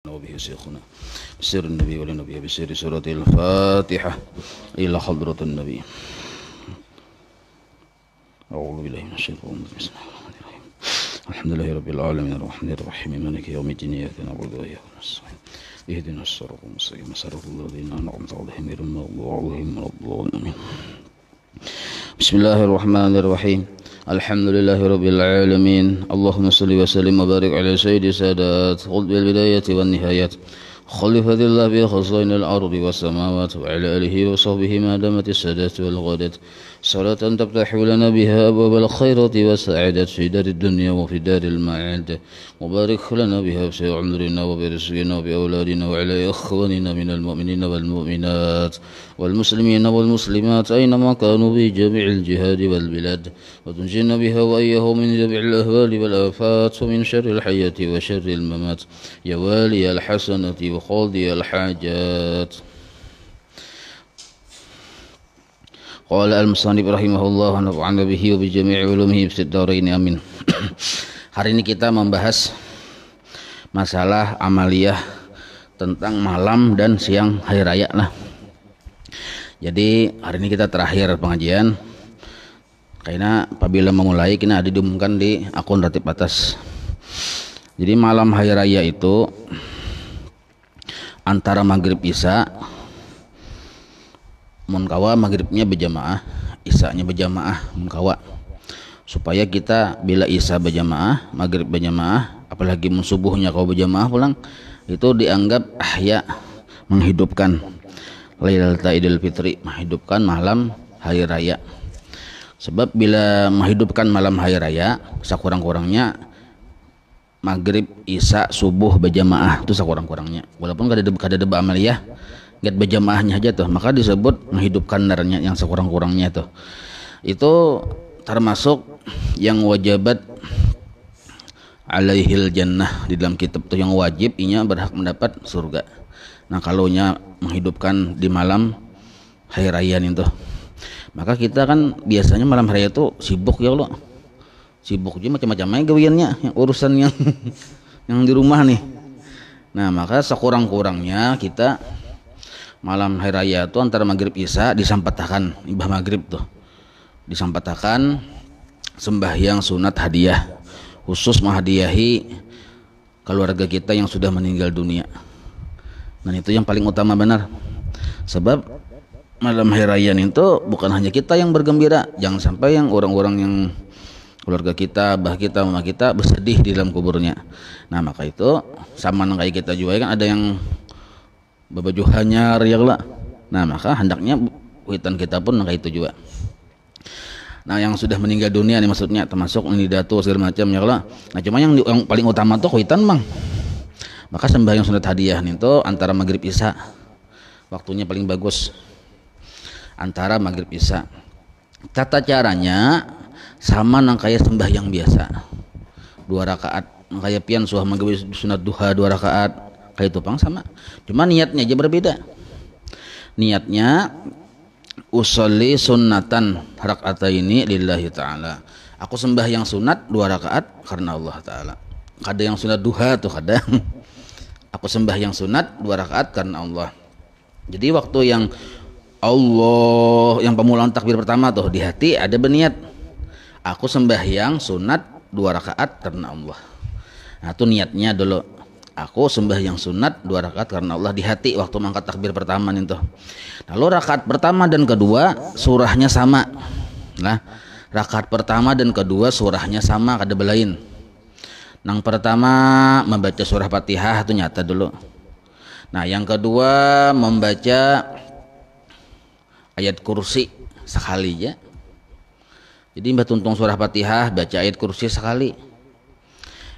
وبه شيخنا بسر النبي ولنبي بسر سورة الفاتحة إلى حضرة النبي. أعوذ بالله من الشيطان الرجيم. بسم الله الرحمن الرحيم. الحمد لله رب العالمين الرحمن الرحيم مالك يوم الدين إياك نعبد وإياك نستعين اهدنا الصراط المستقيم صراط الذين أنعمت عليهم غير المغضوب عليهم ولا الضالين. بسم الله الرحمن الرحيم. الحمد لله رب العالمين. اللهم صل وسلم وبارك على سيد السادات قطب البداية والنهايات خليفة الله بخزائن الأرض والسماوات وعلى آله وصحبه ما دامت السادات والغادات صلاة تفتح لنا بها أبواب الخيرات والسعادة في دار الدنيا وفي دار المعاد وبارك لنا بها في عمرنا وبرزقنا وبأولادنا وعلى إخواننا من المؤمنين والمؤمنات والمسلمين والمسلمات أينما كانوا في جميع الجهاد والبلاد وتنجينا بها وإياهم من جميع الأهوال والآفات ومن شر الحياة وشر الممات يا والي الحسنة وقاضي الحاجات. قال المصنف rahimahullah wa nafa'ana bihi wa bi jami'i ulumihi fid dharain amin. Hari ini kita membahas masalah amaliyah tentang malam dan siang hari raya lah. Jadi hari ini kita terakhir pengajian. Karena apabila memulai kita diumumkan di akun Ratib Atas. Jadi malam hari raya itu antara maghrib isya munkawa maghribnya berjamaah, isanya berjamaah munkawa, supaya kita bila isya berjamaah, maghrib berjamaah, apalagi subuhnya kau berjamaah pulang, itu dianggap ahya, menghidupkan Lailatul Idul Fitri, menghidupkan malam hari raya. Sebab bila menghidupkan malam hari raya, sekurang-kurangnya maghrib, isya, subuh berjamaah itu sekurang-kurangnya. Walaupun kada ada amaliyah get berjamaahnya aja tuh, maka disebut menghidupkan narnya yang sekurang-kurangnya tuh. Itu termasuk yang wajibat alaihil jannah di dalam kitab tuh, yang wajib inya berhak mendapat surga. Nah, kalaunya menghidupkan di malam hari raya itu, maka kita kan biasanya malam hari raya itu sibuk ya Allah. Sibuk juga macam-macamnya gawiannya, yang urusan yang yang di rumah nih. Nah, maka sekurang-kurangnya kita malam hari raya itu antara maghrib isya disampatakan ibah maghrib tuh, disampatakan sembahyang sunat hadiah, khusus menghadiahi keluarga kita yang sudah meninggal dunia. Dan itu yang paling utama benar. Sebab malam hari raya itu bukan hanya kita yang bergembira, jangan sampai yang orang-orang yang keluarga kita, bah kita, mama kita bersedih di dalam kuburnya. Nah, maka itu sama kayak kita juga kan ada yang babaju hanyar ya lah. Nah, maka hendaknya kuitan kita pun kayak itu juga. Nah, yang sudah meninggal dunia nih maksudnya termasuk ini datu segala macam ya lah. Nah, cuma yang paling utama tuh kuitan bang. Maka sembahyang sunat hadiah nih tuh antara maghrib isya, waktunya paling bagus antara maghrib isya. Tata caranya sama nang kayak sembahyang biasa 2 rakaat, kayak pian suah maghrib sunat duha 2 rakaat kayak itu pang sama, cuma niatnya aja berbeda. Niatnya usolli sunnatan raka'ataini lillahi ta'ala, aku sembahyang sunat 2 rakaat karena Allah ta'ala. Kada yang sunat duha tuh kada. Aku sembahyang sunat 2 rakaat karena Allah. Jadi waktu yang Allah yang pemulangan takbir pertama tuh di hati ada berniat aku sembahyang sunat 2 rakaat karena Allah. Nah, itu niatnya dulu. Aku sembahyang sunat 2 rakaat karena Allah di hati waktu mangkat takbir pertama itu. Lalu rakaat pertama dan kedua surahnya sama. Nah, rakaat pertama dan kedua surahnya sama, kada belain. Nang pertama membaca surah Fatihah itu nyata dulu. Nah, yang kedua membaca ayat kursi sekali ya. Jadi mbah tuntung surah Fatihah baca ayat kursi sekali.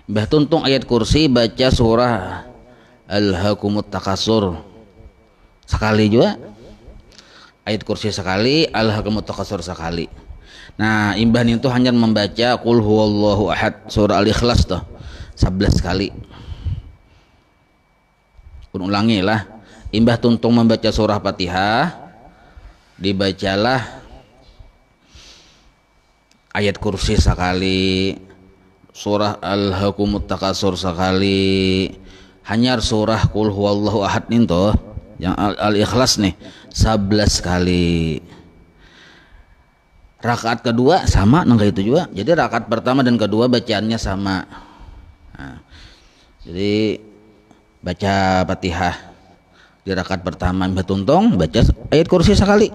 Mbah tuntung ayat kursi baca surah Alhaakumut Takatsur sekali juga. Ayat kursi sekali, Alhaakumut Takatsur sekali. Nah, imbah itu hanya membaca Qul huwallahu ahad surah Al-Ikhlas tuh 11 kali. Pun ulangi lah. Imbah tuntung membaca surah Fatihah dibacalah ayat kursi sekali, surah Alhaakumut Takatsur sekali, hanyar surah Qul huwallahu ahad nih toh, yang Al-Ikhlas nih 11 kali. Rakaat kedua sama nang itu juga. Jadi rakaat pertama dan kedua bacaannya sama. Nah, jadi baca Fatihah di rakaat pertama Mbah Tuntong baca ayat kursi sekali.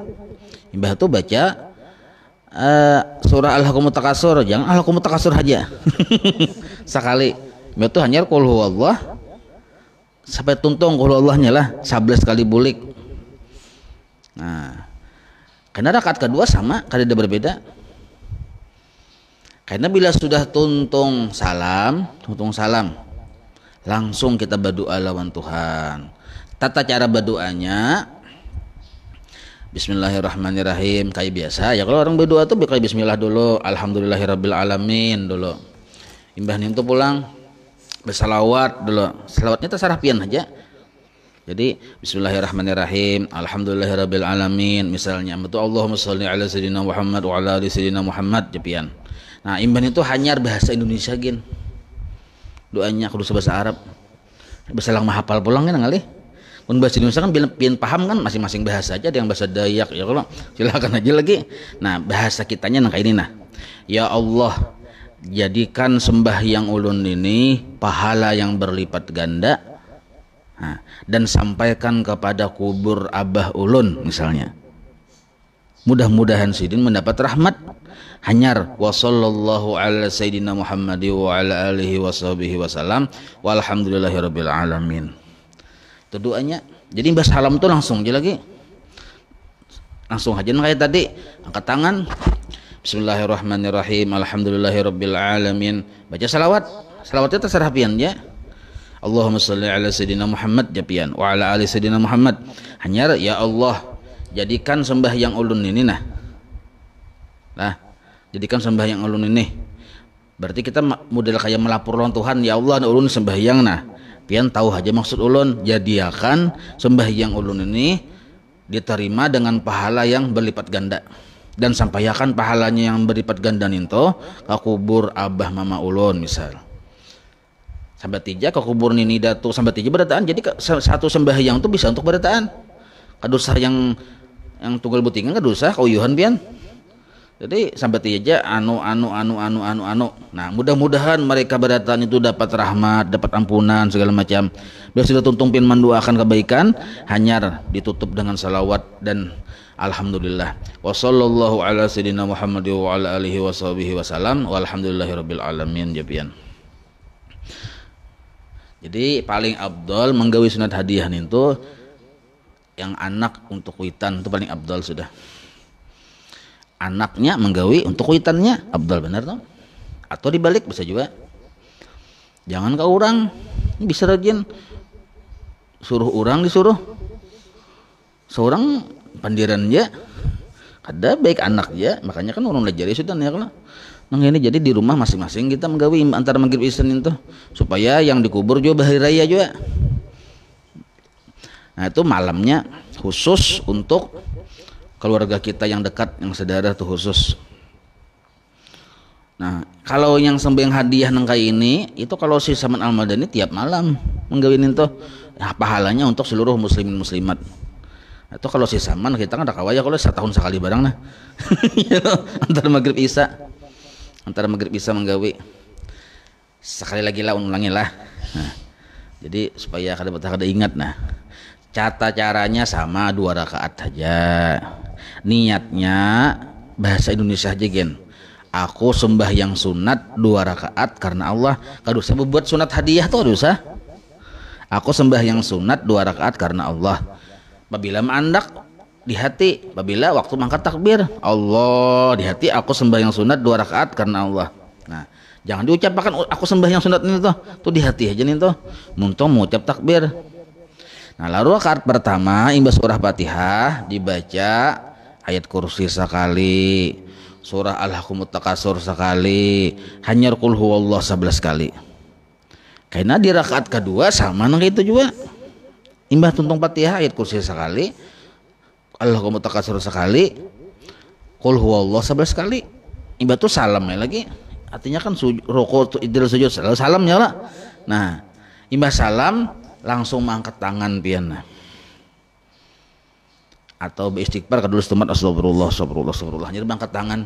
Mbah tuh baca surah Al-Hakumut Takasur, jangan Al-Hakumut Takasur aja. Sekali. Mbah tuh hanya Qul huwallah sampai Tuntong Qul huwallahnya lah 11 kali bulik. Nah, karena rakaat kedua sama, kada berbeda. Karena bila sudah tuntung salam, langsung kita berdoa lawan Tuhan. Tata cara berdoanya, Bismillahirrahmanirrahim kayak biasa. Ya kalau orang berdoa tuh kayak Bismillah dulu, Alhamdulillahirabbil alamin dulu. Imbah nim tuh pulang bersalawat dulu. Salawatnya terserah pian aja. Jadi Bismillahirrahmanirrahim, Alhamdulillahirabbil alamin misalnya, betul Allahumma sholli ala sayyidina Muhammad wa ala ali sayyidina Muhammad jepian. Nah, imban itu hanyar bahasa Indonesia gin. Doanya kudu bahasa Arab. Bahasa lang mahapal pulang kan ngali. Mun bahasa Indonesia kan pian paham kan masing-masing bahasa aja, ada yang bahasa Dayak ya kalau silakan aja lagi. Nah, bahasa kitanya nang kayak ini nah. Ya Allah, jadikan sembahyang ulun ini pahala yang berlipat ganda. Nah, dan sampaikan kepada kubur abah ulun misalnya, mudah-mudahan sidin mendapat rahmat. Hanyar wa sallallahu ala sayyidina Muhammad wa ala alihi wa sahbihi wasallam walhamdulillahirabbil alamin. Itu doanya. Jadi mbah salam tuh langsung aja lagi, langsung aja kayak tadi, angkat tangan Bismillahirrahmanirrahim alhamdulillahirabbil alamin, baca salawatnya terserah pian ya. Allahumma sholli ala sayyidina Muhammad japian wa ala ali sayyidina Muhammad. Hanya ya Allah, jadikan sembahyang ulun ini nah. Jadikan sembahyang ulun ini. Berarti kita model kayak melapor lawan Tuhan, ya Allah ulun sembahyang nah. Pian tahu aja maksud ulun, jadikan sembahyang ulun ini diterima dengan pahala yang berlipat ganda. Dan sampaikan pahalanya yang berlipat ganda itu ke kubur abah mama ulun misal. Sampai tiga ke kubur nini datu sampai tiga berataan. Jadi satu sembahyang itu bisa untuk berataan. Kadosa yang tunggal butingan kadosa kauyuhan pian. Jadi sampai tiga anu. Nah, mudah-mudahan mereka berataan itu dapat rahmat, dapat ampunan segala macam. Bila sudah tuntung pian mendoakan kebaikan, hanya ditutup dengan salawat dan alhamdulillah. Wa sallallahu ala sayyidina Muhammad wa ala alihi wa sahbihi wasallam walhamdulillahirabbil alamin japian. Jadi paling abdol menggawi sunat hadiah itu yang anak untuk witan itu paling abdol sudah. Anaknya menggawi untuk witannya abdol benar toh? Atau dibalik bisa juga. Jangan ke orang, bisa rajin suruh orang disuruh. Seorang pandiran ya, ada baik anak ya, makanya kan orang belajar sudah ya kalau. Nah ini jadi di rumah masing-masing kita menggawi antara maghrib isya itu supaya yang dikubur juga hari raya juga. Nah itu malamnya khusus untuk keluarga kita yang dekat, yang saudara tuh khusus. Nah kalau yang sembahyang hadiah nang kayak ini itu kalau si Saman Al-Madani tiap malam menggawin itu, nah, pahalanya untuk seluruh muslimin muslimat. Itu kalau si Saman kita kan ada kawaya kalau setahun sekali barang nah. Antara maghrib isya menggawi sekali lagi lah ulangi lah. Nah, jadi supaya kada ingat nah. Caranya sama 2 rakaat saja. Niatnya bahasa Indonesia aja gen. Aku sembahyang sunat 2 rakaat karena Allah. Kada usah buat sunat hadiah tuh usah. Aku sembahyang sunat 2 rakaat karena Allah. Apabila mandak di hati, apabila waktu mangkat takbir Allah di hati, aku sembahyang sunat 2 rakaat karena Allah. Nah jangan diucapkan aku sembahyang sunat ini tuh di hati aja nih tuh muntong mau ucap takbir. Nah lalu rakaat pertama imbas surah Fatihah dibaca ayat kursi sekali, surah Al-Hakumut Takasur sekali, hanyar Qul huwallah 11 kali. Karena di rakaat kedua sama nang itu juga imbah tuntung Fatihah ayat kursi sekali, Al-Hakumut Takasur sekali, Qul huwallah 11 kali. Imbah tuh salamnya lagi. Artinya kan rukuk idul sujud salamnya lah. Nah, imbah salam langsung mengangkat tangan pian atau beristighfar kadul temat astagfirullah astagfirullah astagfirullah jadi mengangkat tangan.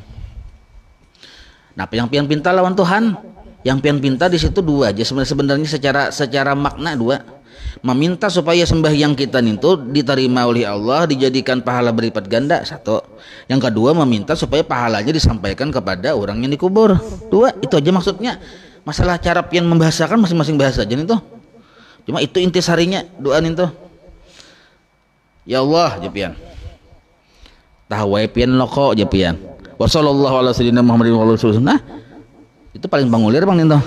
Nah, yang pian pinta lawan Tuhan, yang pian pinta di situ dua aja sebenarnya secara makna dua. Meminta supaya sembahyang kita itu diterima oleh Allah, dijadikan pahala berlipat ganda, satu. Yang kedua meminta supaya pahalanya disampaikan kepada orang yang dikubur. Dua, itu aja maksudnya. Masalah cara pian membahasakan masing-masing bahasa aja itu. Cuma itu intisarinya doa itu. Ya Allah, jepian. Tahwai pian loko jepian. Wa sallallahu ala sayyidina Muhammadin wa alihi wasallam. Nah, itu paling bangulir Bang Ninto.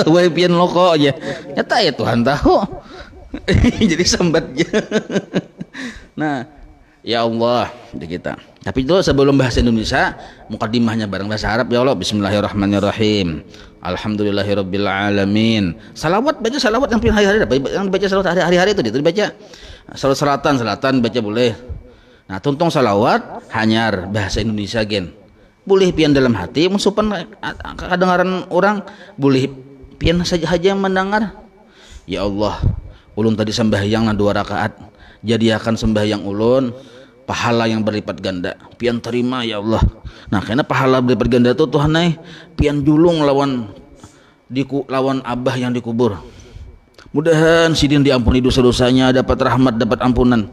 Tahwai pian loko aja. Nyata ya Tuhan tahu. Jadi sambatnya. Nah, ya Allah di kita. Tapi itu sebelum bahasa Indonesia, mukadimahnya bareng bahasa Arab. Ya Allah, bismillahirrahmanirrahim. Alhamdulillahirabbil alamin. Salawat, baca salawat yang hari-hari, yang dibaca salawat hari-hari itu dibaca. Salatan baca boleh. Nah, tuntung salawat hanyar bahasa Indonesia gen. Boleh pian dalam hati, mensupan kedengaran orang, boleh pian saja yang mendengar. Ya Allah, ulun tadi sembahyang 2 rakaat, jadi akan sembahyang ulun pahala yang berlipat ganda. Pian terima ya Allah. Nah, karena pahala berlipat ganda itu Tuhan pian julung lawan abah yang dikubur. Mudahan sidin diampuni dosa-dosanya, dapat rahmat, dapat ampunan.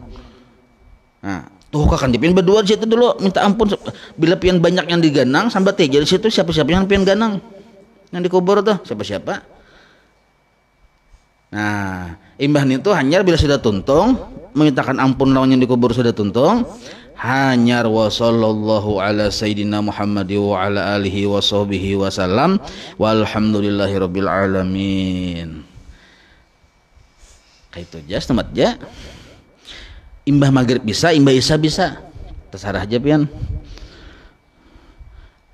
Nah, tuh kan pian berdua di situ dulu minta ampun. Bila pian banyak yang diganang sambat jadi situ siapa-siapa yang pian ganang yang dikubur tuh siapa-siapa. Nah, imbah itu hanyar bila sudah tuntung memintakan ampun lawan yang dikubur sudah tuntung hanyar wa sallallahu ala sayyidina Muhammad wa ala alihi wa sahbihi wasallam walhamdulillahi rabbil alamin. Kayak itu jas temat ja. Imbah maghrib bisa, imbah isya bisa. Terserah aja pian.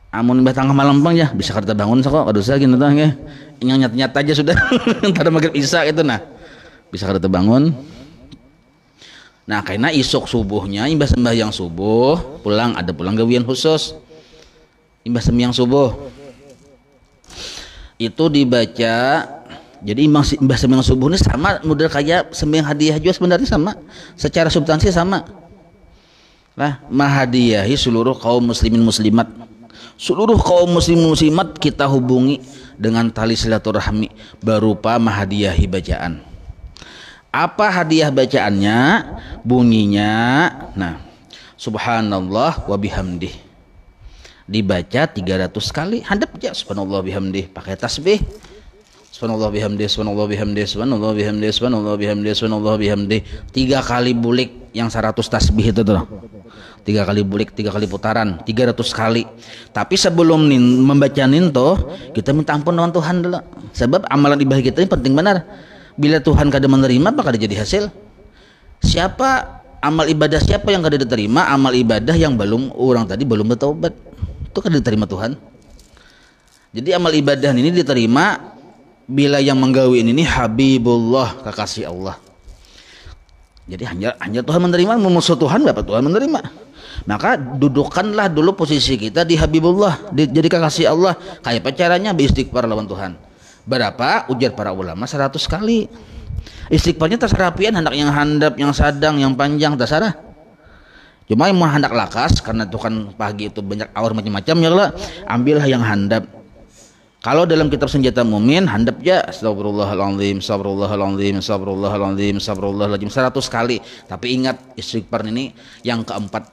Amun imbah tengah malam bang ya bisa kita bangun sok aduh saya gitu tah nggih. Nyat-nyat aja sudah. Entar maghrib isya itu nah. Bisa kita bangun. Nah, karena isuk subuhnya imbah sembahyang subuh, pulang gawian khusus. Imbah sembahyang subuh. Itu dibaca. Jadi imbah sembahyang subuh ini sama model kayak sembahyang hadiah juga sebenarnya sama. Secara substansi sama. Lah, mahadiyahi seluruh kaum muslimin muslimat. Seluruh kaum muslimin muslimat kita hubungi dengan tali silaturahmi berupa mahadiyahi bacaan. Apa hadiah bacaannya? Bunyinya, nah, subhanallah wa bihamdih. Dibaca 300 kali, handap aja subhanallah bihamdih, pakai tasbih. Subhanallah bihamdih, subhanallah bihamdih, subhanallah bihamdih, subhanallah bihamdih, subhanallah bihamdih. 3 kali bulik yang 100 tasbih itu tuh. 3 kali bulik, 3 kali putaran, 300 kali. Tapi sebelum membaca ninto, kita minta ampun dengan Tuhan dulu. Sebab amalan ibadah kita ini penting benar. Bila Tuhan kada menerima, maka jadi hasil. Siapa amal ibadah siapa yang kada diterima? Amal ibadah yang orang tadi belum bertaubat. Itu kada diterima Tuhan. Jadi amal ibadah ini diterima bila yang menggawin ini Habibullah, kekasih Allah. Jadi hanya Tuhan menerima, musuh Tuhan dapat Tuhan menerima. Maka dudukkanlah dulu posisi kita di Habibullah, jadi kekasih Allah. Kayak apa caranya? Beristighfar lawan Tuhan. Berapa? Ujar para ulama 100 kali. Istighfarnya terserah pian, hendak yang handap, yang sadang, yang panjang terserah. Cuma yang mau hendak lakas karena itu kan pagi itu banyak aur macam-macam ya lah, ambillah yang handap. Kalau dalam kitab senjata mumin handap ya astagfirullahaladzim, astagfirullahaladzim, astagfirullahaladzim, astagfirullahaladzim 100 kali. Tapi ingat istighfar ini yang keempat.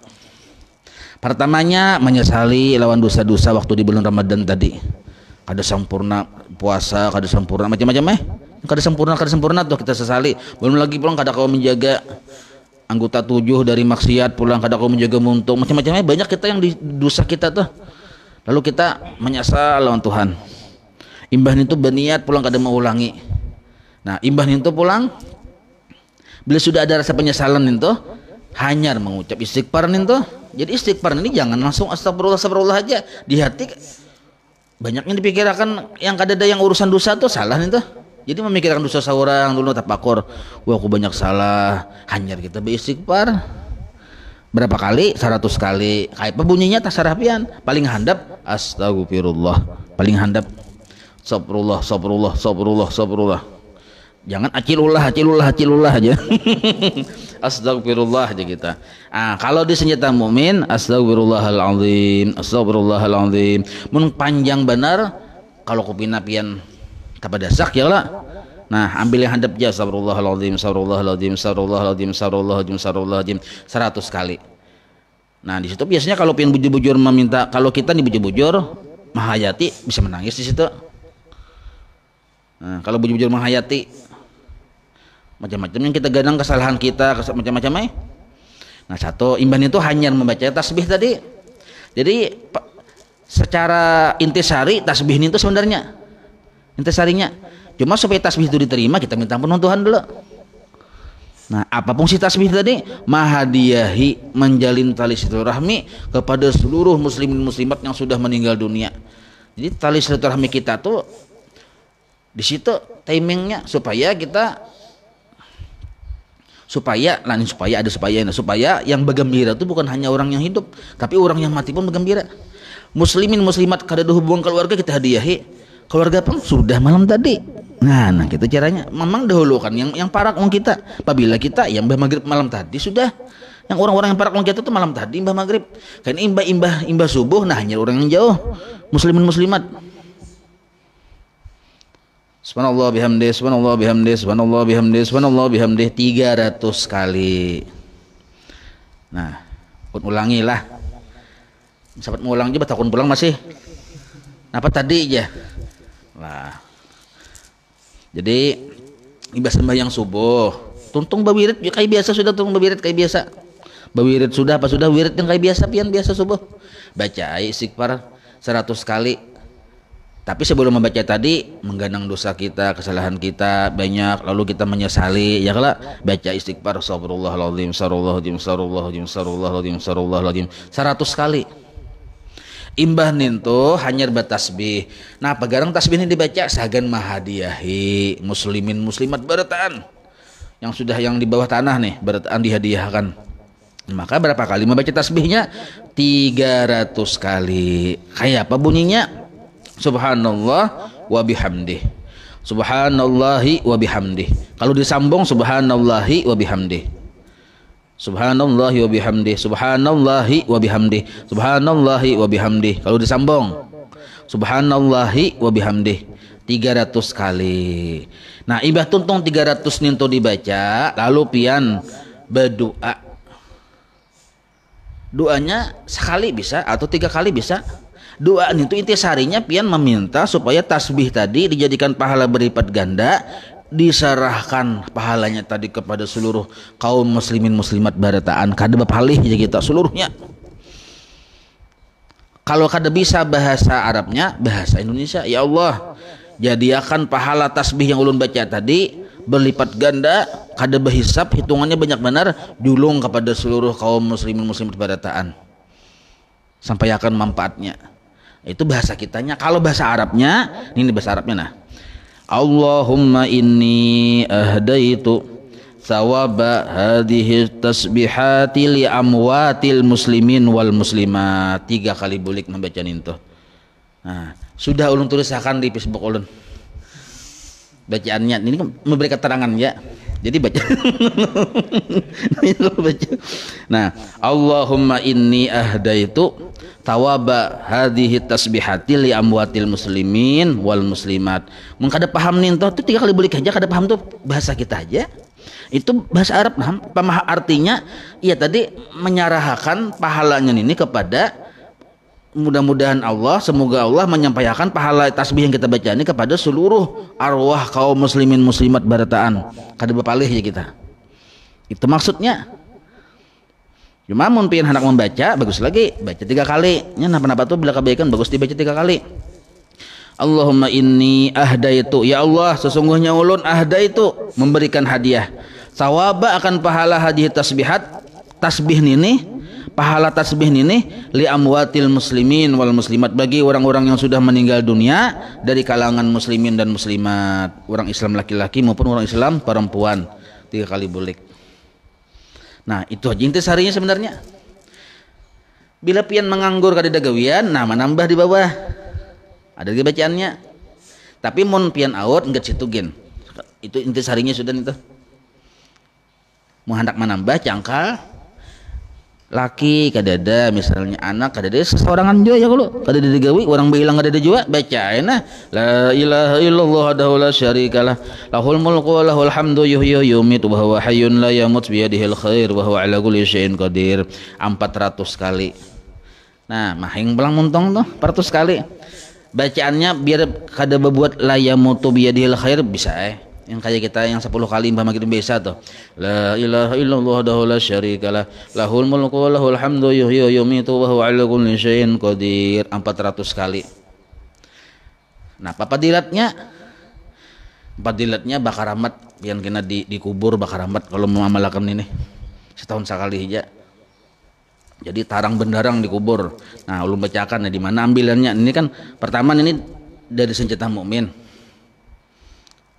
Pertamanya menyesali lawan dosa-dosa waktu di bulan Ramadan tadi. Kada sempurna puasa, kada sempurna macam-macam kada sempurna tuh kita sesali. Belum lagi pulang kada kau menjaga anggota 7 dari maksiat, pulang kada kau menjaga muntung, macam-macamnya banyak kita yang di dosa kita tuh. Lalu kita menyesal lawan Tuhan. Imbah itu berniat pulang kada mau ulangi. Nah, imbah itu pulang bila sudah ada rasa penyesalan itu hanyar mengucap istighfar itu. Jadi istighfar ini jangan langsung astagfirullah aja di hati. Banyaknya dipikirkan yang kada ada yang urusan dosa tuh salah nih tuh. Jadi memikirkan dosa seorang dulu tapakur, wah aku banyak salah, hanyar kita beristighfar. Berapa kali? 100 kali. Kayak apa bunyinya terserah pian. Paling handap astagfirullah. Paling handap astagfirullah, astagfirullah, astagfirullah, astagfirullah. Jangan acilullah aja. Astagfirullah aja kita. Kalau di senjata mukmin astagfirullahalazim. Mun panjang benar kalau kupina pian kapadasak ya lah. Nah, ambil yang hadap aja astagfirullahalazim 100 kali. Nah, di situ biasanya kalau pian bujur-bujur meminta, kalau kita nih bujur-bujur menghayati bisa menangis di situ. Nah, kalau bujur-bujur menghayati macam-macam yang kita gadang, kesalahan kita macam-macam Nah, satu imban itu hanya membaca tasbih tadi. Jadi secara intisari tasbih itu sebenarnya intisarinya cuma supaya tasbih itu diterima kita minta ampun Tuhan dulu. Nah, apa fungsi tasbih tadi? Mahadiyahi, menjalin tali silaturahmi kepada seluruh muslimin muslimat yang sudah meninggal dunia. Jadi tali silaturahmi kita tuh di situ timingnya supaya yang bergembira itu bukan hanya orang yang hidup, tapi orang yang mati pun bergembira. Muslimin muslimat kada ada hubungan keluarga kita hadiahi. Keluarga pun sudah malam tadi. Nah, gitu caranya. Memang dahulukan yang parak wong kita. Apabila kita yang mbah maghrib malam tadi sudah. Yang orang-orang yang parak wong kita itu malam tadi mbah maghrib. Kan imbah subuh, nah hanya orang yang jauh. Muslimin muslimat. Subhanallah bihamdih, subhanallah bihamdih, subhanallah bihamdih, subhanallah bihamdih 300 kali. Nah, ulangilah. Sahabat mau ulang juga takun pulang masih. Apa tadi aja? Nah. Jadi ibadah sembahyang subuh, tuntung bawirid kayak biasa sudah tuntung bawirid kayak biasa. Bawirid sudah apa sudah wirid yang kayak biasa pian biasa subuh. Baca istighfar 100 kali. Tapi sebelum membaca tadi mengganang dosa kita, kesalahan kita banyak, lalu kita menyesali, ya kalau baca istighfar astagfirullahaladzim, astagfirullahaladzim 100 kali. Imbah ninto hanya bertasbih. Nah, pegarang tasbih ini dibaca sagan mahadiyahi muslimin muslimat barataan yang sudah yang di bawah tanah nih barataan dihadiahkan. Maka berapa kali membaca tasbihnya? 300 kali. Kayak apa bunyinya? Subhanallah wa bihamdih. Subhanallahi wa bihamdih. Kalau disambung subhanallahi wa bihamdih. Subhanallahi wa bihamdih, subhanallahi wa bihamdih, subhanallahi wa bihamdih. Kalau disambung subhanallahi wa bihamdih 300 kali. Nah, ibah tuntung 300 ninto dibaca, lalu pian berdoa. Doanya sekali bisa atau 3 kali bisa. Doa itu intisarinya pian meminta supaya tasbih tadi dijadikan pahala berlipat ganda, diserahkan pahalanya tadi kepada seluruh kaum muslimin muslimat barataan kada bapalih ya kita seluruhnya. Kalau kada bisa bahasa Arabnya, bahasa Indonesia, ya Allah jadikan pahala tasbih yang ulun baca tadi berlipat ganda, kada berhisap, hitungannya banyak benar, julung kepada seluruh kaum muslimin muslimat barataan sampai akan manfaatnya. Itu bahasa kitanya. Kalau bahasa Arabnya, ini bahasa Arabnya nah, Allahumma inni ahdaitu thawaba hadhihi tasbihati li amwatil muslimin wal muslimat. 3 kali bulik membaca itu. Nah, sudah ulun tulisakan di Facebook ulun. Bacaannya ini memberi keterangan ya. Jadi baca. Nah, Allahumma inni ahdaitu tawaba hadhihi tasbihati li amwatil muslimin wal muslimat. Mun kada paham nih tuh 3 kali balik aja kada paham tuh bahasa kita aja. Itu bahasa Arab nah, artinya iya tadi menyerahkan pahalanya ini kepada mudah-mudahan Allah, semoga Allah menyampaikan pahala tasbih yang kita baca ini kepada seluruh arwah kaum muslimin muslimat barataan. Kada bapalih ya kita. Itu maksudnya. Cuma mun pian hendak membaca bagus lagi baca 3 kali. Nya napa-napa tuh bila kebaikan bagus dibaca 3 kali. Allahumma inni ahdaitu, ya Allah sesungguhnya ulun ahdaitu memberikan hadiah. Sawaba akan pahala hadiah tasbih ini, pahala tasbih ini li amwatil muslimin wal muslimat bagi orang-orang yang sudah meninggal dunia dari kalangan muslimin dan muslimat, orang Islam laki-laki maupun orang Islam perempuan. 3 kali bulik. Nah, itu aja intisarinya sebenarnya. Bila pian menganggur kada gawian, nama nambah di bawah. Ada lagi bacaannya. Tapi mun pian out enggak situ gen. Itu intisarinya sudah itu. Mau hendak menambah cangkal laki kadada misalnya anak kadada seseorangan juga ya kalau kadada digawi orang bilang kadada juga bacain nah la ilaha illallah wahdahu la syarikalah lahul mulku wa lahul hamdu yuhyi wa yumiitu wa huwa hayyun la yamut biyadihil khair wa huwa ala kulli syai'in qadir 400 kali. Nah mahing belang muntong tuh 400 kali bacaannya biar kada berbuat la yamutu biyadihil khair bisa yang kayak kita yang 10 kali umpama gitu biasa tuh la ilaha illallah wahdahu la syarikalah lahul mulku wa lahul hamdu yuhyi wa yumiitu wa huwa ala kulli syai'in qadir 400 kali. Nah padilatnya bakar rahmat yang kena dikubur bakar rahmat kalau mau amalkan ini setahun sekali aja. Jadi tarang bendarang dikubur. Nah ulun bacakan di mana ambilannya ini kan pertama ini dari senjata mukmin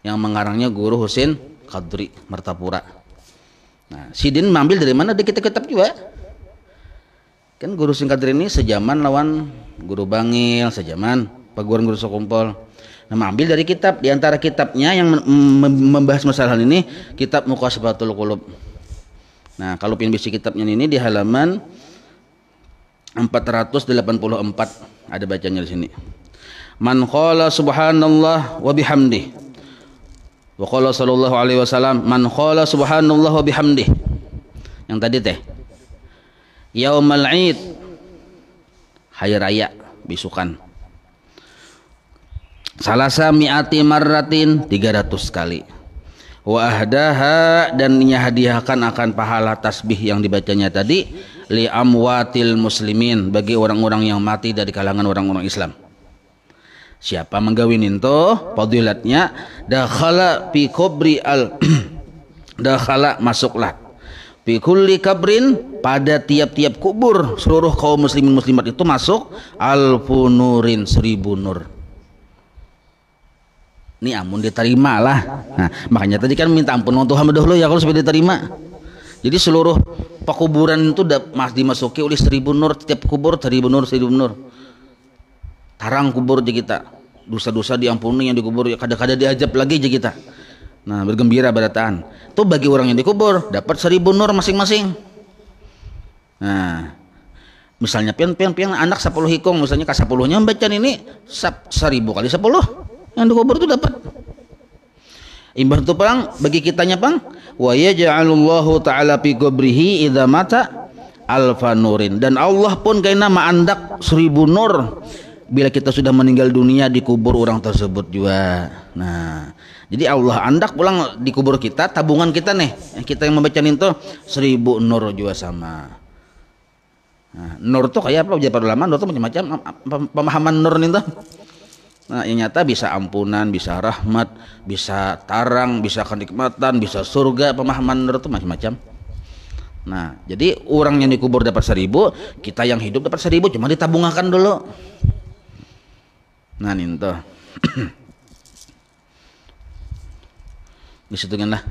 yang mengarangnya Guru Husin Qadri Martapura. Nah, Sidin mengambil dari mana? Di kitab-kitab juga. Kan Guru Husin Qadri ini sejaman lawan Guru Bangil, sejaman Paguran Guru Sokumpol. Nah, mengambil dari kitab. Di antara kitabnya yang membahas masalah ini, kitab Muqashafatul Qulub. Nah, kalau pengen bisi kitabnya ini di halaman 484 ada bacanya di sini. Man qala subhanallah wa bihamdih. Wa qala sallallahu alaihi wasallam man qala subhanallah wa bihamdih. Yang tadi teh yaumul id hari raya bisukan salasa mi'ati marratin 300 kali wa ahdaha dan hadiahkan akan pahala tasbih yang dibacanya tadi li amwatil muslimin bagi orang-orang yang mati dari kalangan orang-orang Islam. Siapa menggawin itu fadilatnya dakhala fi kubri al dakhala masuklah fi kulli kabrin pada tiap-tiap kubur seluruh kaum muslimin muslimat itu masuk alfu nurin 1000 nur. Ini amun diterima lah. Nah, makanya tadi kan minta ampun untuk hamba dahulu ya kalau supaya diterima. Jadi seluruh pekuburan itu dimasuki oleh 1000 nur, setiap kubur 1000 nur 1000 nur. Tarang kubur aja kita, dosa-dosa diampuni yang dikubur ya kada-kada diajab lagi aja kita. Nah bergembira barataan. Tuh bagi orang yang dikubur dapat 1000 nur masing-masing. Nah misalnya pian anak 10 hikung misalnya ke 10-nya bacaan ini 1000 kali 10 yang dikubur itu dapat. Imbah itu pang bagi kitanya pang wa yaj'alullahu ta'ala fi qabrihi idza mata alfa nurin dan Allah pun kaina maandak 1000 nur bila kita sudah meninggal dunia dikubur orang tersebut juga. Nah, jadi Allah andak pulang dikubur kita, tabungan kita nih, kita yang membaca itu 1000 nur juga sama. Nah, nur tuh kayak apa? Ujar para ulama, nur tuh macam-macam pemahaman nur itu. Nah, yang nyata bisa ampunan, bisa rahmat, bisa tarang, bisa kenikmatan, bisa surga. Pemahaman nur tuh macam-macam. Nah, jadi orang yang dikubur dapat 1000, kita yang hidup dapat 1000, cuma ditabungkan dulu. Nah ninto disitu kan lah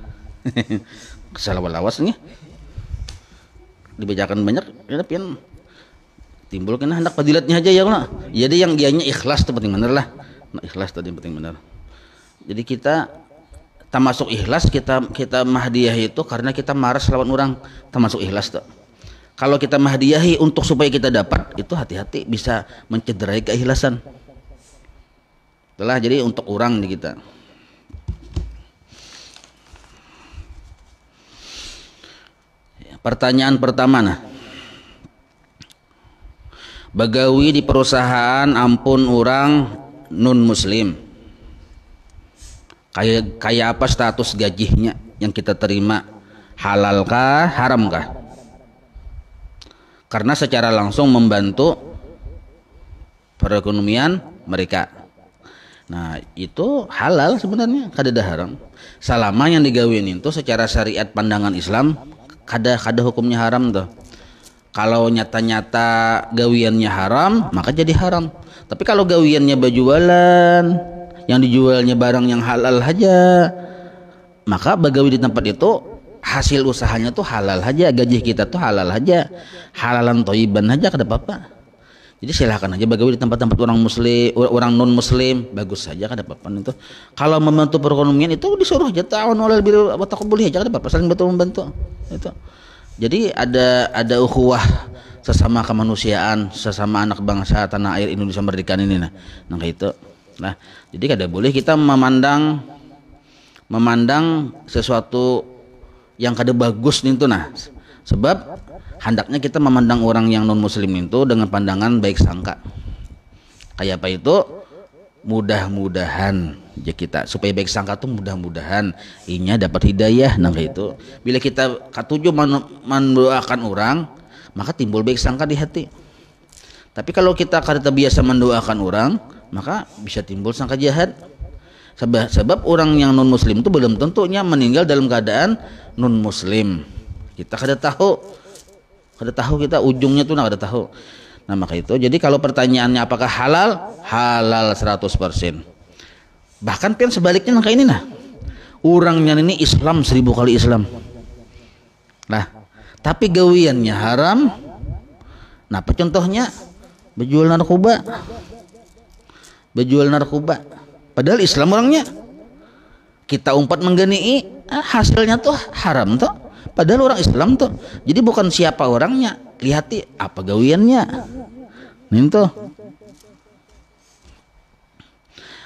kesalahan-lawas nih dibacakan banyak ya pian timbul kena hendak fadilatnya aja ya kalau jadi yang dianya ikhlas itu penting bener lah. Nah, ikhlas tadi penting bener. Jadi kita termasuk ikhlas kita mahdiyahi itu karena kita maras lawan orang termasuk ikhlas tuh. Kalau kita mahdiyahi untuk supaya kita dapat itu hati-hati bisa mencederai keikhlasan. Itulah jadi untuk orang di kita. Pertanyaan pertama nah. Bagawi di perusahaan ampun orang non muslim. Kayak apa status gajinya yang kita terima? Halalkah, haramkah? Karena secara langsung membantu perekonomian mereka. Nah itu halal sebenarnya, kada haram. Selama yang digawin itu secara syariat pandangan Islam kada hukumnya haram tuh. Kalau nyata-nyata gawiannya haram maka jadi haram. Tapi kalau gawiannya berjualan, yang dijualnya barang yang halal aja, maka bagawi di tempat itu hasil usahanya tuh halal aja, gaji kita tuh halal aja, halalan toiban aja kada apa-apa. Jadi silahkan aja bagawi di tempat-tempat orang muslim, orang non muslim, bagus saja kan, ada apa-apa itu. Kalau membantu perekonomian itu disuruh aja, ta'awunu 'alal birri wat taqwa, boleh aja, ada apa-apa, saling bantu membantu. Itu. Jadi ada ukhuwah sesama kemanusiaan, sesama anak bangsa tanah air Indonesia merdeka ini nah kayak itu. Nah, jadi kada boleh kita memandang sesuatu yang kada bagus itu nah. Sebab hendaknya kita memandang orang yang non muslim itu dengan pandangan baik sangka. Kayak apa itu? Mudah-mudahan ya kita supaya baik sangka tuh mudah-mudahan inya dapat hidayah nah kayak itu. Bila kita katuju mendoakan orang, maka timbul baik sangka di hati. Tapi kalau kita kada biasa mendoakan orang, maka bisa timbul sangka jahat. Sebab orang yang non muslim itu belum tentunya meninggal dalam keadaan non muslim. Kita kada tahu kita ujungnya tuh kada tahu. Nah maka itu, jadi kalau pertanyaannya apakah halal? Halal 100%. Bahkan pian sebaliknya kayak ini nah. Orangnya ini Islam 1000 kali Islam. Nah, tapi gawiannya haram. Nah, apa contohnya? Berjual narkoba. Padahal Islam orangnya. Kita umpat menggani, hasilnya tuh haram tuh. Padahal orang Islam tuh. Jadi bukan siapa orangnya, lihati apa gawiannya. Nih tuh.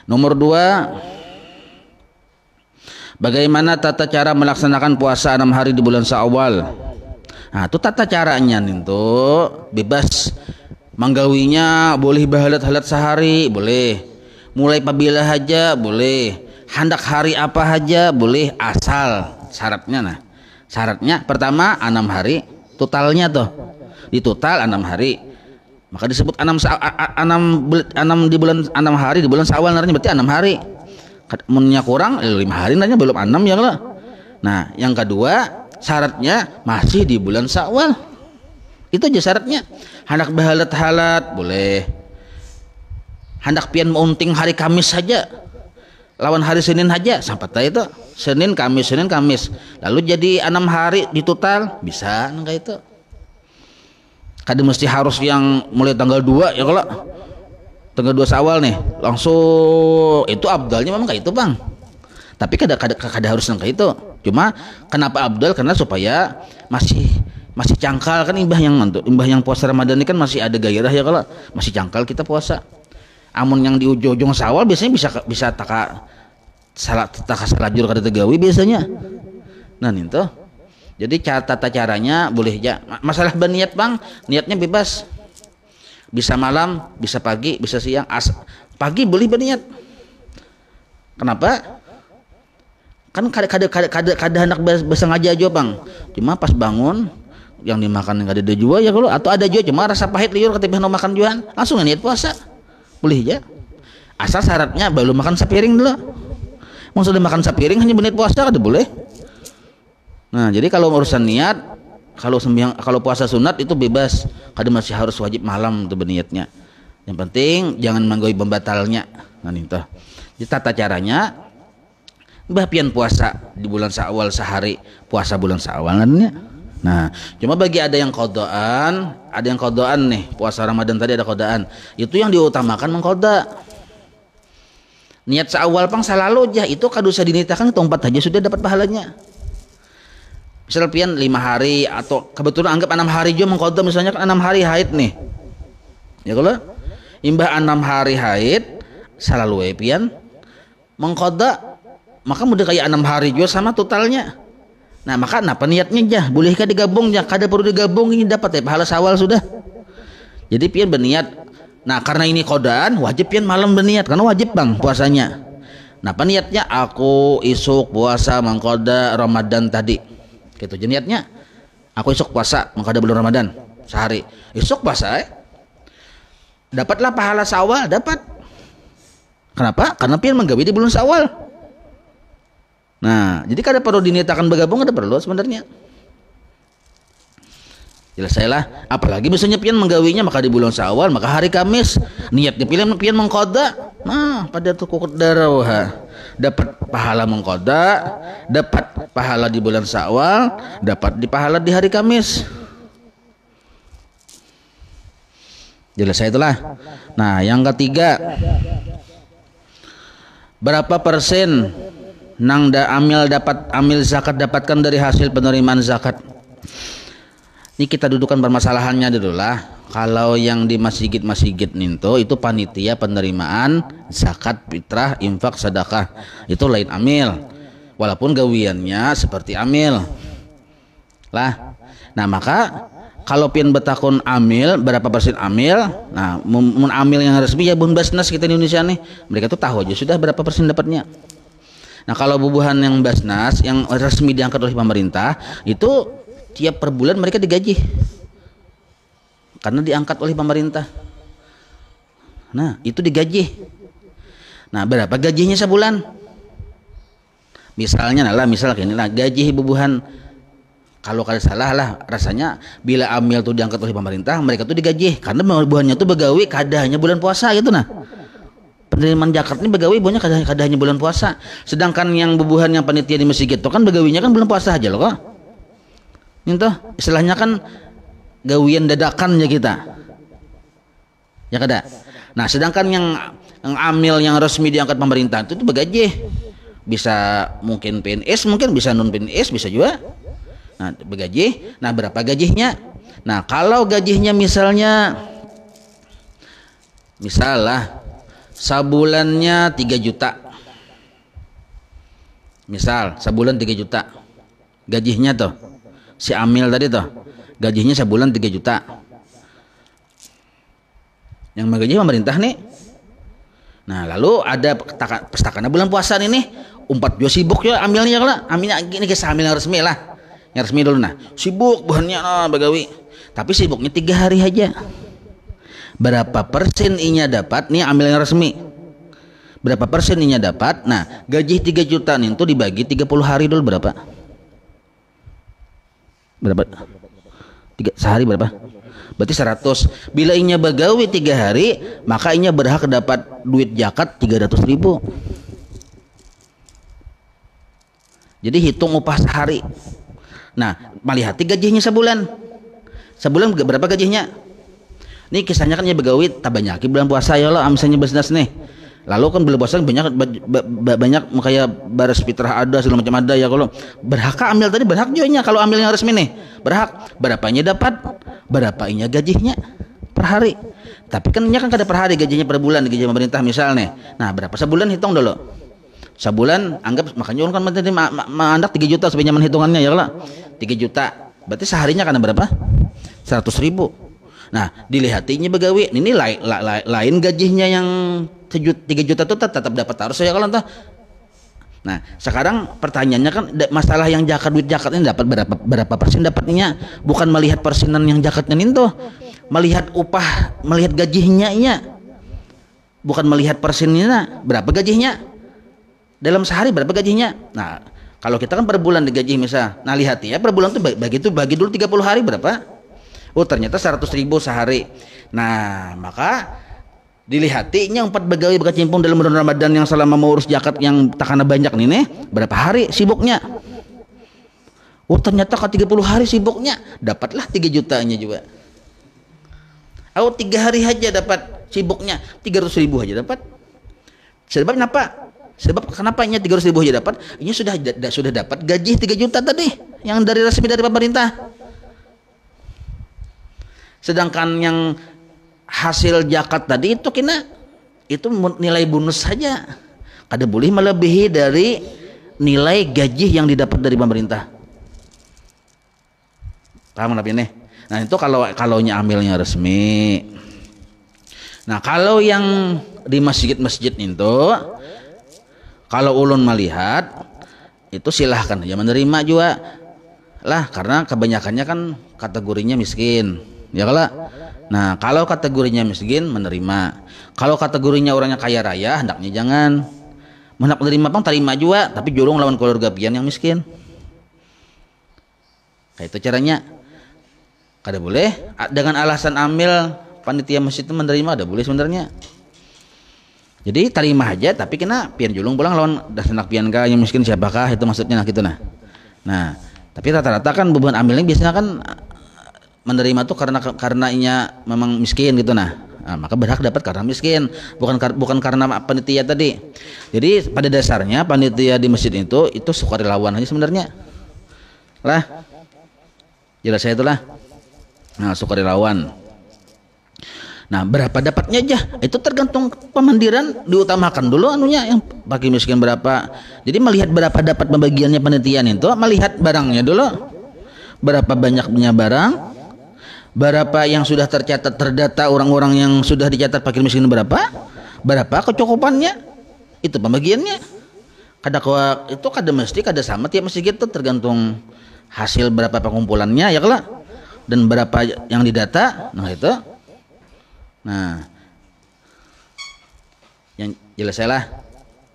Nomor 2, bagaimana tata cara melaksanakan puasa 6 hari di bulan Syawal. Nah, itu tata caranya nih tuh bebas. Manggawinya boleh bahalat-halat sehari, boleh. Mulai pabila aja boleh. Hendak hari apa aja boleh, asal syaratnya nah. Syaratnya pertama 6 hari totalnya tuh. Di total 6 hari. Maka disebut 6 di bulan 6 hari di bulan Syawal naranya berarti 6 hari. Munnya kurang 5 hari naranya belum 6 ya kalau. Nah, yang kedua syaratnya masih di bulan Syawal. Itu aja syaratnya. Hendak bahalat-halat boleh. Hendak pian meunting hari Kamis saja. Lawan hari Senin saja sampai itu. Senin Kamis. Lalu jadi 6 hari di total bisa enggak itu. Kada mesti harus yang mulai tanggal 2 ya kalau. Tanggal 2 Syawal nih, langsung itu abdalnya memang kayak itu, Bang. Tapi kada harus kayak itu. Cuma kenapa abdal? Karena supaya masih cangkal kan imbah yang puasa Ramadan ini kan masih ada gairah ya kalau masih cangkal kita puasa. Amun yang di ujung Syawal biasanya bisa taka salajur kada tegawi biasanya. Nah itu. Jadi tata caranya boleh aja. Masalah berniat, Bang, niatnya bebas. Bisa malam, bisa pagi, bisa siang. Pagi boleh berniat. Kenapa? Kan kada hendak bersengaja aja, Bang. Cuma pas bangun yang dimakan yang ada jua ya kalau atau ada jua cuma rasa pahit liur ketika mau makan juan langsung niat puasa. Boleh aja. Asal syaratnya belum makan sepiring dulu. Mau sudah makan sepiring hanya berniat puasa kada boleh. Nah, jadi kalau urusan niat, kalau puasa sunat itu bebas, kada masih harus wajib malam itu berniatnya. Yang penting jangan mengganggu pembatalnya. Nah, itu. Jadi tata caranya mbah pian puasa di bulan Syawal sehari, puasa bulan Syawal nantinya. Nah, cuma bagi ada yang qodaan nih, puasa Ramadan tadi ada qodaan. Itu yang diutamakan mengqoda. Niat Syawal pang selalu aja itu kada usah dinitakan itu 4 aja sudah dapat pahalanya. Misal pian 5 hari atau kebetulan anggap 6 hari juga mengqoda, misalnya kan 6 hari haid nih. Ya kalau imbah 6 hari haid selalu pian mengqoda, maka mudah kayak 6 hari juga sama totalnya. Nah maka apa niatnya aja, bolehkah digabung ya? Kada perlu digabung, ini dapat ya pahala Syawal sudah. Jadi pian berniat. Nah karena ini qodaan wajib pian malam berniat karena wajib, Bang, puasanya. Nah apa niatnya? Aku isuk puasa mengqoda Ramadan tadi. Gitu jadi niatnya. Aku isuk puasa mengqoda bulan Ramadan sehari. Isuk puasa dapatlah pahala Syawal, dapat. Kenapa? Karena pian menggawi di bulan Syawal. Nah, jadi kada perlu diniatakan bergabung, kada perlu sebenarnya. Jelas saya lah. Apalagi misalnya pian menggawinya maka di bulan Syawal, maka hari Kamis niatnya pian mengqoda. Nah, pada tu kukut darawha dapat pahala mengqoda, dapat pahala di bulan Syawal, dapat di pahala di hari Kamis. Jelas saya itulah. Nah, yang ketiga, berapa persen amil zakat dapatkan dari hasil penerimaan zakat? Ini kita dudukan permasalahannya dulu lah. Kalau yang di masjid-masjid ninto itu panitia penerimaan zakat, fitrah, infak, sedekah, itu lain amil. Walaupun gawiannya seperti amil lah. Nah, maka kalau pian betakun amil, berapa persen amil? Nah, mun amil yang resmi ya bun basnas kita di Indonesia nih, mereka tuh tahu aja sudah berapa persen dapatnya. Nah, kalau bubuhan yang basnas yang resmi diangkat oleh pemerintah itu tiap per bulan mereka digaji karena diangkat oleh pemerintah. Nah, itu digaji. Nah, berapa gajinya sebulan? Misalnya misal gini lah, gaji bubuhan kalau kalian salah lah rasanya bila amil tuh diangkat oleh pemerintah, mereka tuh digaji karena bubuhannya tuh begawi kada hanya bulan puasa gitu. Nah, penerimaan zakat ini begawi buahnya kada hanya bulan puasa, sedangkan yang bubuhan yang panitia di masjid itu kan begawinya kan bulan puasa aja loh kok. Itu istilahnya kan gawian dadakan ya kita ya kada. Nah, sedangkan yang amil yang resmi diangkat pemerintah itu begaji, bisa mungkin PNS, mungkin bisa non PNS, bisa juga. Nah, begaji. Nah, berapa gajinya? Nah, kalau gajinya misal lah sabulannya 3 juta, misal sebulan 3 juta gajinya tuh si amil tadi tuh, gajinya sebulan 3 juta yang menggaji pemerintah nih. Nah, lalu ada pestakana bulan puasa nih umpat juga sibuk ya amilnya, kalau amilnya gini kisah amil yang resmi lah, yang resmi dulu. Nah, sibuk bahannya bagawi, tapi sibuknya 3 hari aja. Berapa persen inya dapat nih amil yang resmi? Berapa persen inya dapat? Nah, gaji 3 juta nih itu dibagi 30 hari dulu berapa? Berapa? Sehari berapa? Berarti 100. Bila inya bagawi 3 hari, maka inya berhak dapat duit zakat 300.000. Jadi hitung upah sehari. Nah, melihat gajinya sebulan. Sebulan berapa gajinya? Ini kisahnya kan ya begawi tak banyak bulan puasa ya Allah, misalnya bisnis nih. Lalu kan bulan puasa banyak kayak baris fitrah ada segala macam ada ya. Kalau berhak ambil tadi berhak juga kalau ambil yang resmi nih berhak. Berapanya dapat, berapanya gajinya per hari. Tapi kan ini kan kada per hari, gajinya per bulan, gaji pemerintah misalnya. Nah, berapa sebulan hitung dulu. Sebulan anggap, makanya orang kan mandak 3 juta supaya nyaman hitungannya ya kalau 3 juta berarti seharinya kan berapa? 100.000. Nah, dilihatinya begawi ini lain gajinya yang 3 juta itu tetap dapat harus ya kalau entah. Nah, sekarang pertanyaannya kan masalah yang duit zakat ini dapat berapa persen dapatnya, bukan melihat persenan yang zakatnya itu, melihat upah, melihat gajinya nya, bukan melihat persennya berapa gajinya dalam sehari, berapa gajinya. Nah, kalau kita kan per bulan digaji misal, nah lihat ya per bulan tuh bagi dulu 30 hari berapa. Oh, ternyata 100.000 sehari. Nah, maka dilihatinya 4 begawi berkecimpung dalam bulan Ramadan yang selama mengurus zakat yang takana banyak nih berapa hari sibuknya. Oh, ternyata ke 30 hari sibuknya dapatlah 3 jutanya juga. Oh, 3 hari aja dapat sibuknya 300.000 aja dapat. Sebab kenapa? Sebab kenapa ini 300.000 aja dapat? Ini sudah dapat gaji 3 juta tadi yang dari resmi dari pemerintah. Sedangkan yang hasil zakat tadi itu itu nilai bonus saja, kada boleh melebihi dari nilai gaji yang didapat dari pemerintah. Paham tapi nih? Nah, itu kalaunya amilnya resmi. Nah, kalau yang di masjid-masjid itu, kalau ulun melihat itu silahkan ya menerima juga lah, karena kebanyakannya kan kategorinya miskin. Ya kalau, nah kalau kategorinya miskin menerima, kalau kategorinya orangnya kaya raya hendaknya jangan. Hendak menerima bang terima juga, tapi jurung lawan keluarga pian yang miskin. Kayak itu caranya. Kada boleh dengan alasan amil panitia masjid itu menerima, ada boleh sebenarnya. Jadi terima aja, tapi kena pian julung pulang lawan dasanak pian ka yang miskin siapakah itu maksudnya nah gitu nah. Nah, tapi rata-rata kan beban amilnya biasanya kan menerima tuh karena inya memang miskin gitu maka berhak dapat karena miskin, bukan karena panitia tadi. Jadi pada dasarnya panitia di masjid itu sukarelawan aja sebenarnya lah, jelas saya itulah. Nah, sukarelawan. Nah, berapa dapatnya aja itu tergantung pemandiran, diutamakan dulu anunya yang bagi miskin berapa. Jadi melihat berapa dapat pembagiannya panitian itu, melihat barangnya dulu, berapa banyaknya barang, berapa yang sudah tercatat terdata orang-orang yang sudah dicatat fakir miskin berapa kecukupannya, itu pembagiannya. Itu kada mesti kada sama tiap masjid itu, tergantung hasil berapa pengumpulannya ya kelak, dan berapa yang didata. Nah itu, nah yang jelas lah.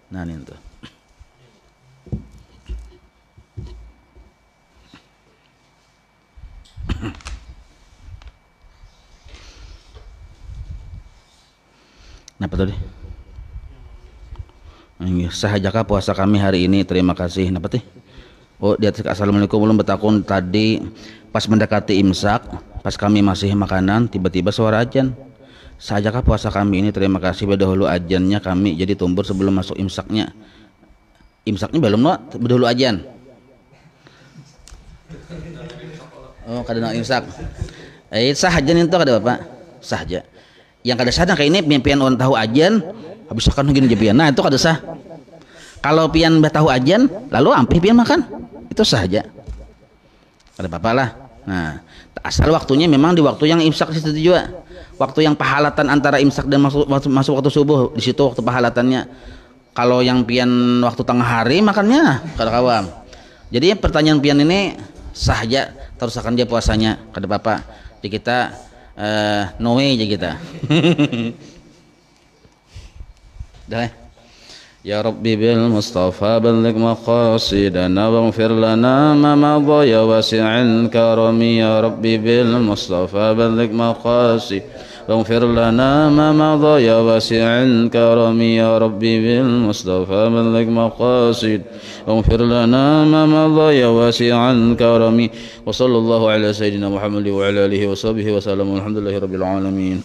Nah ini tuh. Kenapa tadi? Sahajakah puasa kami hari ini? Terima kasih. Kenapa teh? Oh, di atas assalamualaikum belum betakun tadi pas mendekati imsak, pas kami masih makanan, tiba-tiba suara ajan. Sahajakah puasa kami ini? Terima kasih. Berdahulu ajannya kami jadi tumbur sebelum masuk imsaknya. Imsaknya belum no, berdahulu ajan. Oh, kada imsak. Sah ajan itu kada Bapak? Sah aja. Yang kada sah kayak ini pian orang tahu ajan habis makan gini aja pian. Nah itu kada sah. Kalau pian tahu ajan lalu ampih pian makan, itu sah aja, kada apa-apa lah. Nah asal waktunya memang di waktu yang imsak situ juga, waktu yang pahalatan antara imsak dan masuk waktu subuh, di situ waktu pahalatannya. Kalau yang pian waktu tengah hari makannya kada kawam. Jadi pertanyaan pian ini sah aja, terus akan dia puasanya kada apa-apa. Jadi kita no way aja kita. Dah. Ya Rabbi bil Mustafa balligh maqasidana waghfir lana ma madha ya wasi'al karami. Ya Rabbi bil Mustafa balligh maqasid waghfir lana ma madha ya wasi'al karami. Ya Rabbi bil Mustafa balligh maqasid waghfir lana ma madha ya wasi'al karami. Wa sallallahu ala sayyidina Muhammad wa ala alihi wa sahbihi wa sallam. Alhamdulillahirabbil alamin.